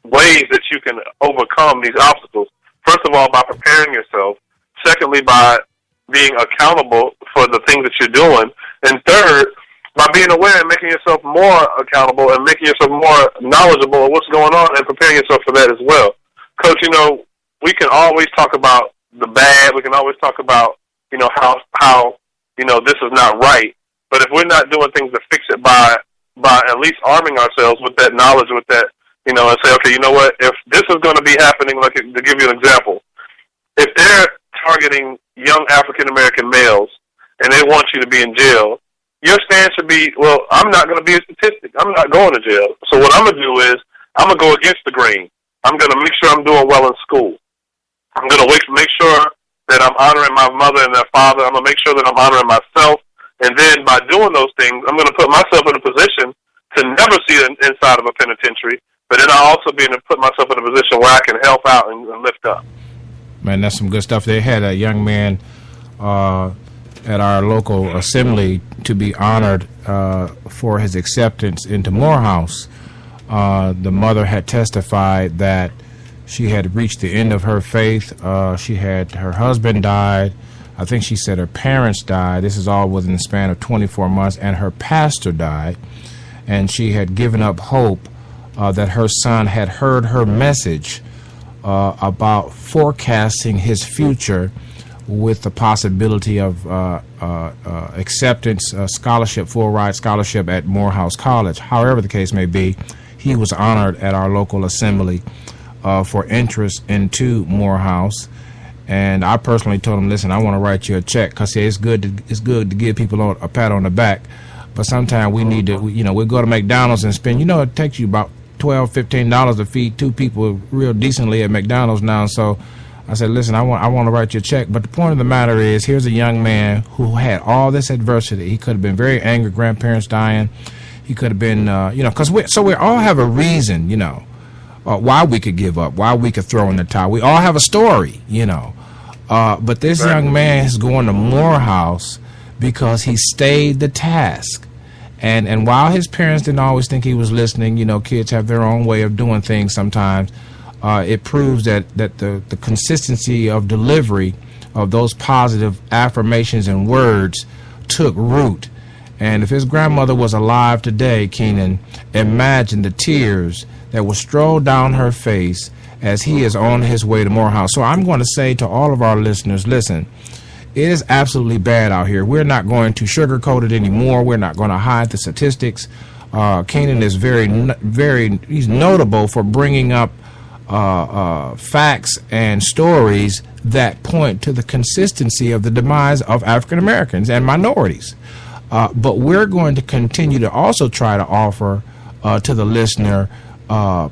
ways that you can overcome these obstacles. First of all, by preparing yourself. Secondly, by being accountable for the things that you're doing. And third, by being aware and making yourself more accountable and making yourself more knowledgeable of what's going on and preparing yourself for that as well. Coach, you know, we can always talk about the bad. We can always talk about, you know, how you know, this is not right. But if we're not doing things to fix it by at least arming ourselves with that knowledge, with that, you know, and say, okay, you know what, if this is going to be happening, like, to give you an example, if they're targeting young African-American males and they want you to be in jail, your stance should be, well, I'm not going to be a statistic. I'm not going to jail. So what I'm going to do is I'm going to go against the grain. I'm going to make sure I'm doing well in school. I'm going to make sure that I'm honoring my mother and their father. I'm going to make sure that I'm honoring myself. And then by doing those things, I'm going to put myself in a position to never see the inside of a penitentiary, but then I'll also be able to put myself in a position where I can help out and lift up. Man, that's some good stuff. They had a young man at our local assembly to be honored for his acceptance into Morehouse. The mother had testified that she had reached the end of her faith. Her husband died. I think she said her parents died. This is all within the span of 24 months, and her pastor died. And she had given up hope that her son had heard her message about forecasting his future with the possibility of acceptance, scholarship, full-ride scholarship at Morehouse College. However the case may be, he was honored at our local assembly for interest into Morehouse. And I personally told him, listen, I want to write you a check, because it's good to give people a pat on the back. But sometimes we need to, you know, we go to McDonald's and spend, you know, it takes you about $12, $15 to feed two people real decently at McDonald's now. So I said, listen, I want to write you a check. But the point of the matter is, here's a young man who had all this adversity. He could have been very angry, grandparents dying. He could have been, you know, because we all have a reason, you know, why we could give up, why we could throw in the towel. We all have a story, you know. But this young man is going to Morehouse because he stayed the task. And while his parents didn't always think he was listening, you know, kids have their own way of doing things sometimes, it proves that the consistency of delivery of those positive affirmations and words took root. And if his grandmother was alive today, Keenan, imagine the tears that will stroll down her face as he is on his way to Morehouse. So I'm going to say to all of our listeners, listen, it is absolutely bad out here. We're not going to sugarcoat it anymore. We're not going to hide the statistics. Keenan is he's notable for bringing up facts and stories that point to the consistency of the demise of African Americans and minorities. But we're going to continue to also try to offer to the listener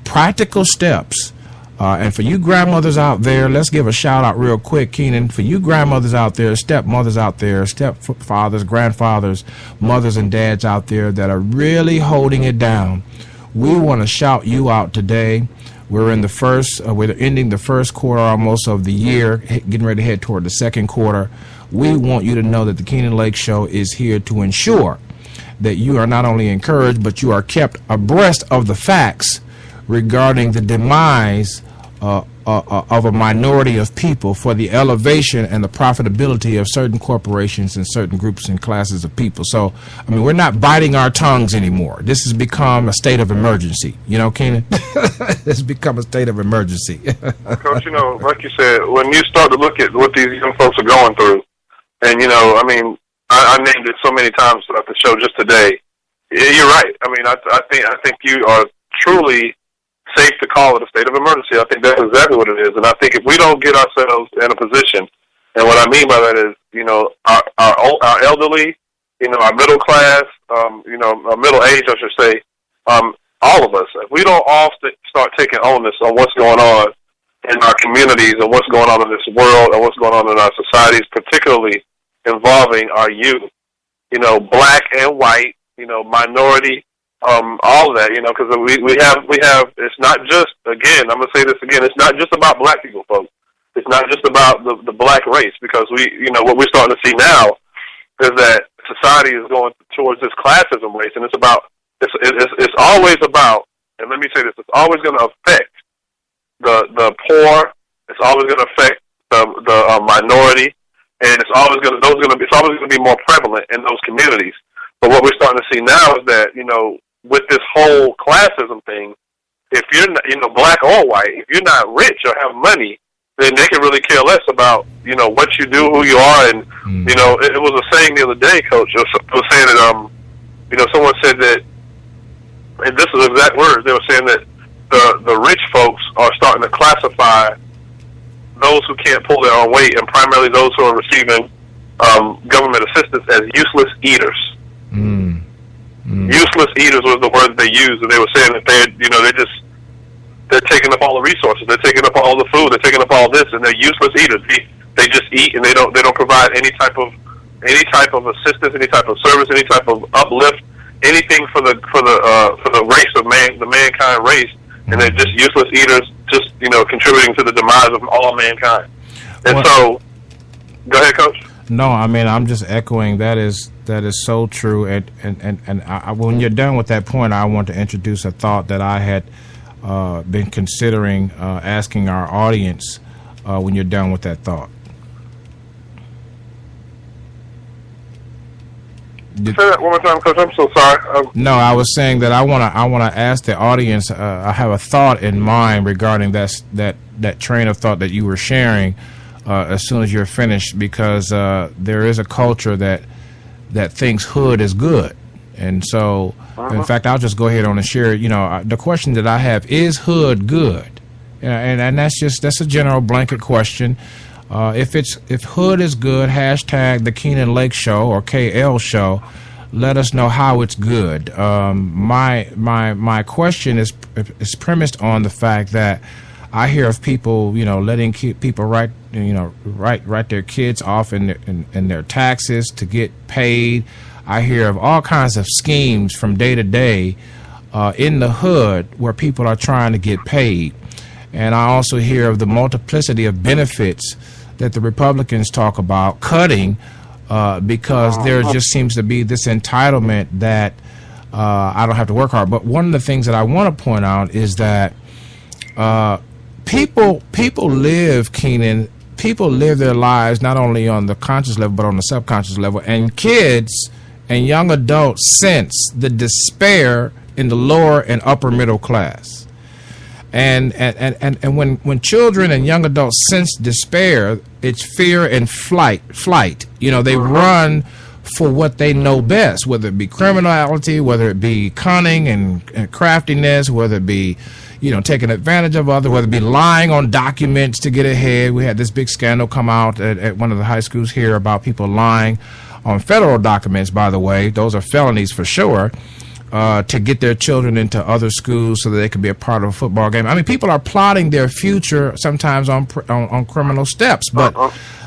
practical steps. And for you grandmothers out there, let's give a shout out real quick, Keenan. For you grandmothers out there, stepmothers out there, stepfathers, grandfathers, mothers and dads out there that are really holding it down We want to shout you out today. We're in the we're ending the first quarter almost of the year, getting ready to head toward the second quarter. We want you to know that the Keenan Lake Show is here to ensure that you are not only encouraged, but you are kept abreast of the facts regarding the demise of a minority of people for the elevation and the profitability of certain corporations and certain groups and classes of people. So, I mean, we're not biting our tongues anymore. This has become a state of emergency. You know, Keenan? It's become a state of emergency. Coach, you know, like you said, when you start to look at what these young folks are going through, and, you know, I mean, I named it so many times throughout the show just today. You're right. I mean, I think you are truly safe to call it a state of emergency. I think that's exactly what it is. And I think if we don't get ourselves in a position, and what I mean by that is, you know, our elderly, you know, our middle class, you know, our middle age, I should say, all of us, if we don't all start taking onus on what's going on in our communities and what's going on in this world and what's going on in our societies, particularly involving our youth, you know, black and white, you know, minority, all of that, you know, because we have, it's not just, again, I'm going to say this again, it's not just about black people, folks. It's not just about the black race, because you know, what we're starting to see now is that society is going towards this classism race, and it's always about, and let me say this, it's always going to affect the poor, it's always going to affect the minority, and it's always going to be more prevalent in those communities. But what we're starting to see now is that, you know, with this whole classism thing, if you're not, you know, black or white, if you're not rich or have money, then they can really care less about, you know, what you do, who you are. And, you know, it was a saying the other day, Coach, it was saying that, you know, someone said that, and this is exact words, they were saying that the rich folks are starting to classify those who can't pull their own weight, and primarily those who are receiving government assistance, as useless eaters. Useless eaters was the word that they used, and they were saying that they're taking up all the resources, they're taking up all the food, they're taking up all this, and they're useless eaters. They just eat, and they don't provide any type of assistance, any type of service, any type of uplift, anything for the race of the mankind race, and they're just useless eaters, just, you know, contributing to the demise of all mankind. And so, go ahead, Coach. No, I mean, I'm just echoing that is so true. And when you're done with that point, I want to introduce a thought that I had been considering asking our audience when you're done with that thought. Say that one more time, Coach. I'm so sorry. No, I was saying that I want to ask the audience. I have a thought in mind regarding that train of thought that you were sharing. As soon as you're finished, because there is a culture that thinks hood is good, and so in fact, I'll just go ahead on and share. You know, the question that I have is hood good, and that's a general blanket question. If hood is good, hashtag the Keenan Lake Show or KL Show. Let us know how it's good. My question is premised on the fact that I hear of people, you know, letting people write their kids off in their taxes to get paid. I hear of all kinds of schemes from day to day in the hood where people are trying to get paid. And I also hear of the multiplicity of benefits that the Republicans talk about cutting because there just seems to be this entitlement that I don't have to work hard. But one of the things that I want to point out is that people live, Keenan, people live their lives not only on the conscious level but on the subconscious level, and kids and young adults sense the despair in the lower and upper middle class. And when children and young adults sense despair, it's fear and flight. You know, they run for what they know best, whether it be criminality, whether it be cunning and craftiness, whether it be, you know, taking advantage of others, whether it be lying on documents to get ahead. We had this big scandal come out at one of the high schools here about people lying on federal documents, by the way. Those are felonies for sure, to get their children into other schools so that they can be a part of a football game. I mean, people are plotting their future sometimes on criminal steps. But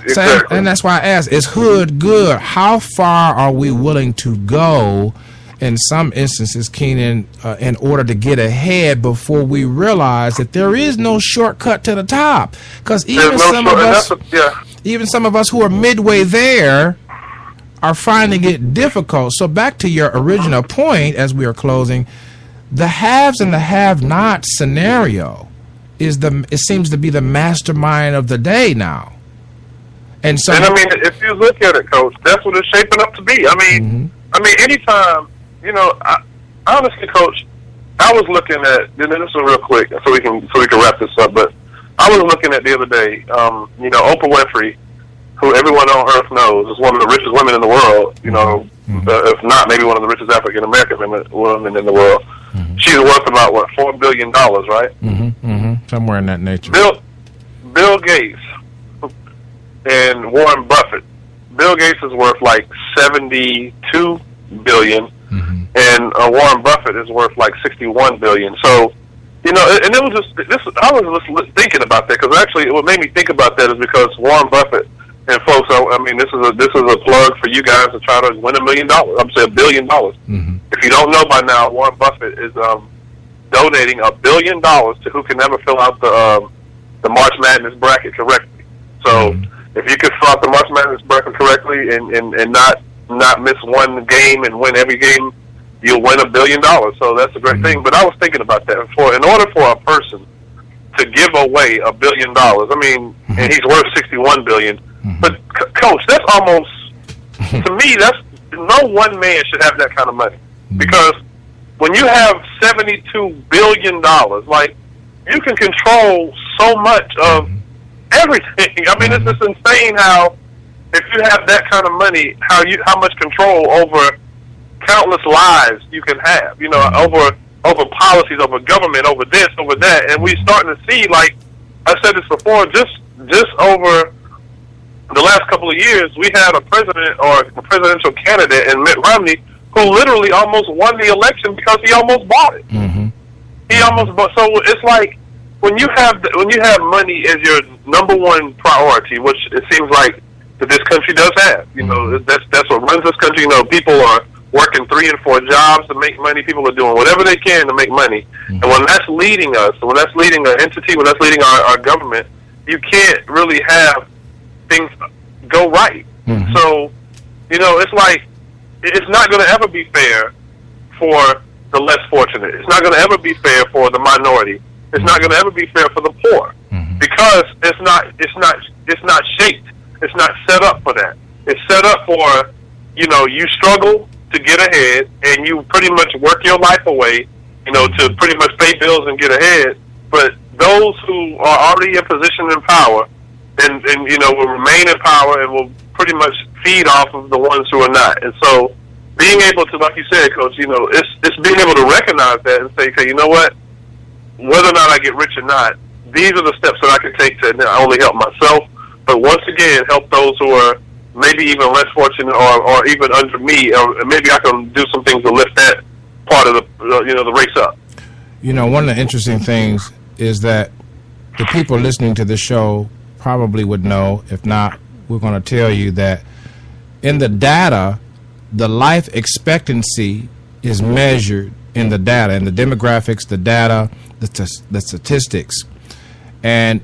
exactly. And that's why I asked, is hood good? How far are we willing to go in some instances, Keenan, in order to get ahead before we realize that there is no shortcut to the top. Because even some of us who are midway there are finding it difficult. So back to your original point as we are closing, the haves and the have-nots scenario it seems to be the mastermind of the day now. And so, I mean, if you look at it, Coach, that's what it's shaping up to be. I mean, anytime, honestly, Coach, I was looking at, and this is real quick, so we can wrap this up. But I was looking at the other day, Oprah Winfrey, who everyone on earth knows is one of the richest women in the world. If not, maybe one of the richest African American women in the world. Mm-hmm. She's worth about $4 billion, right? Somewhere in that nature. Bill Gates and Warren Buffett. Bill Gates is worth like $72 billion, and Warren Buffett is worth like $61 billion. So, and it was just I was just thinking about that, because actually what made me think about that is because Warren Buffett and folks. I mean, this is a plug for you guys to try to win $1 million. I'm saying $1 billion. If you don't know by now, Warren Buffett is donating $1 billion to who can never fill out the March Madness bracket correctly. So if you could fill out the March Madness bracket correctly and not miss one game and win every game, you'll win $1 billion. So that's a great thing. But I was thinking about that. In order for a person to give away $1 billion, I mean, and he's worth $61 billion. But Coach, that's almost, to me, that's no one man should have that kind of money, because when you have $72 billion, like, you can control so much of everything. I mean, it's just insane how, if you have that kind of money, how much control over countless lives you can have. Over policies, over government, over this, over that, and we're starting to see, like I said this before, just over the last couple of years, we had a president or a presidential candidate in Mitt Romney who literally almost won the election because he almost bought it. He almost bought. So it's like when you have money as your number one priority, which it seems like that this country does have. That's what runs this country. People are working 3 and 4 jobs to make money. People are doing whatever they can to make money. And when that's leading us, when that's leading an entity, when that's leading our government, you can't really have things go right. So, it's like, it's not going to ever be fair for the less fortunate. It's not going to ever be fair for the minority. It's not going to ever be fair for the poor, because it's not shaped. It's not set up for that. It's set up for, you struggle to get ahead, and you pretty much work your life away, to pretty much pay bills and get ahead. But those who are already in position and power, and will remain in power and will pretty much feed off of the ones who are not. And so being able to, like you said, Coach, it's being able to recognize that and say, okay, you know what, whether or not I get rich or not, these are the steps that I can take to not only help myself, but once again, help those who are maybe even less fortunate or even under me, or maybe I can do some things to lift that part of the race up. One of the interesting things is that the people listening to the show probably would know. If not, we're going to tell you that in the data, the life expectancy is measured in the data, in the demographics, the data, the statistics. And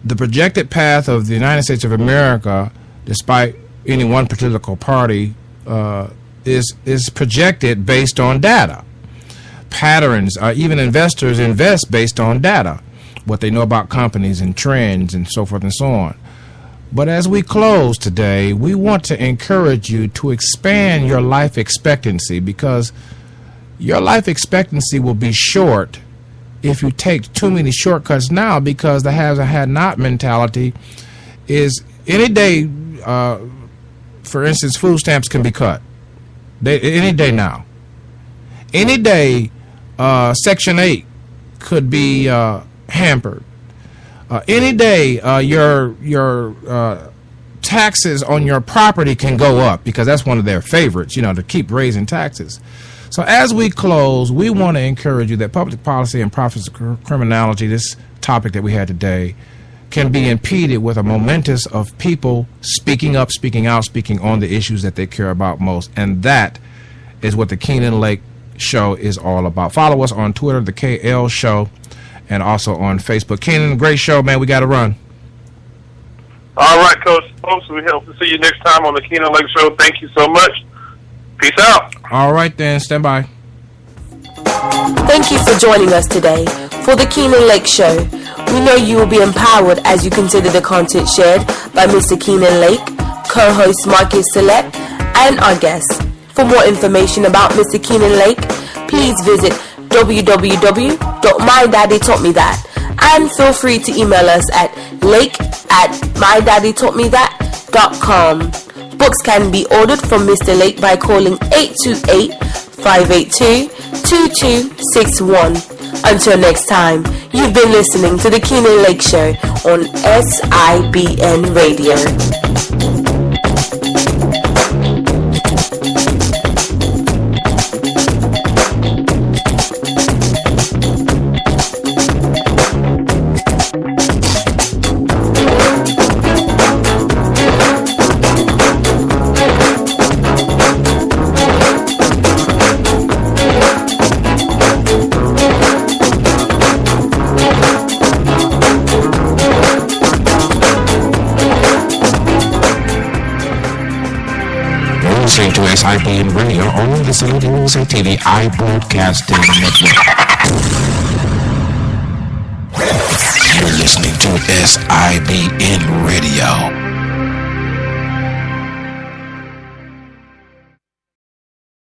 the projected path of the United States of America, despite any one political party, is projected based on data. Patterns, even investors invest based on data, what they know about companies and trends and so forth and so on. But as we close today, we want to encourage you to expand your life expectancy, because your life expectancy will be short if you take too many shortcuts now, because the haves and had not mentality is any day, for instance, food stamps can be cut. Any day now. Any day, Section 8 could be hampered. Any day, your taxes on your property can go up, because that's one of their favorites, to keep raising taxes. So as we close, we want to encourage you that public policy and profits of criminality, this topic that we had today, can be impeded with a momentous of people speaking up, speaking out, speaking on the issues that they care about most. And that is what the Keenan Lake Show is all about. Follow us on Twitter, the KL Show, and also on Facebook. Keenan, great show, man. We got to run. All right, Coach. Folks, we hope to see you next time on the Keenan Lake Show. Thank you so much. Peace out. All right, then. Stand by. Thank you for joining us today for the Keenan Lake Show. We know you will be empowered as you consider the content shared by Mr. Keenan Lake, co-host Marcus Select, and our guests. For more information about Mr. Keenan Lake, please visit www.mydaddytaughtmethat, and feel free to email us at lake@mydaddytaughtmethat.com. Books can be ordered from Mr. Lake by calling 828-582-2261. Until next time, you've been listening to the Keenan Lake Show on SIBN Radio. Listening to SIBN Radio on the Celebrity USA TV iBroadcasting Network. You're listening to SIBN Radio.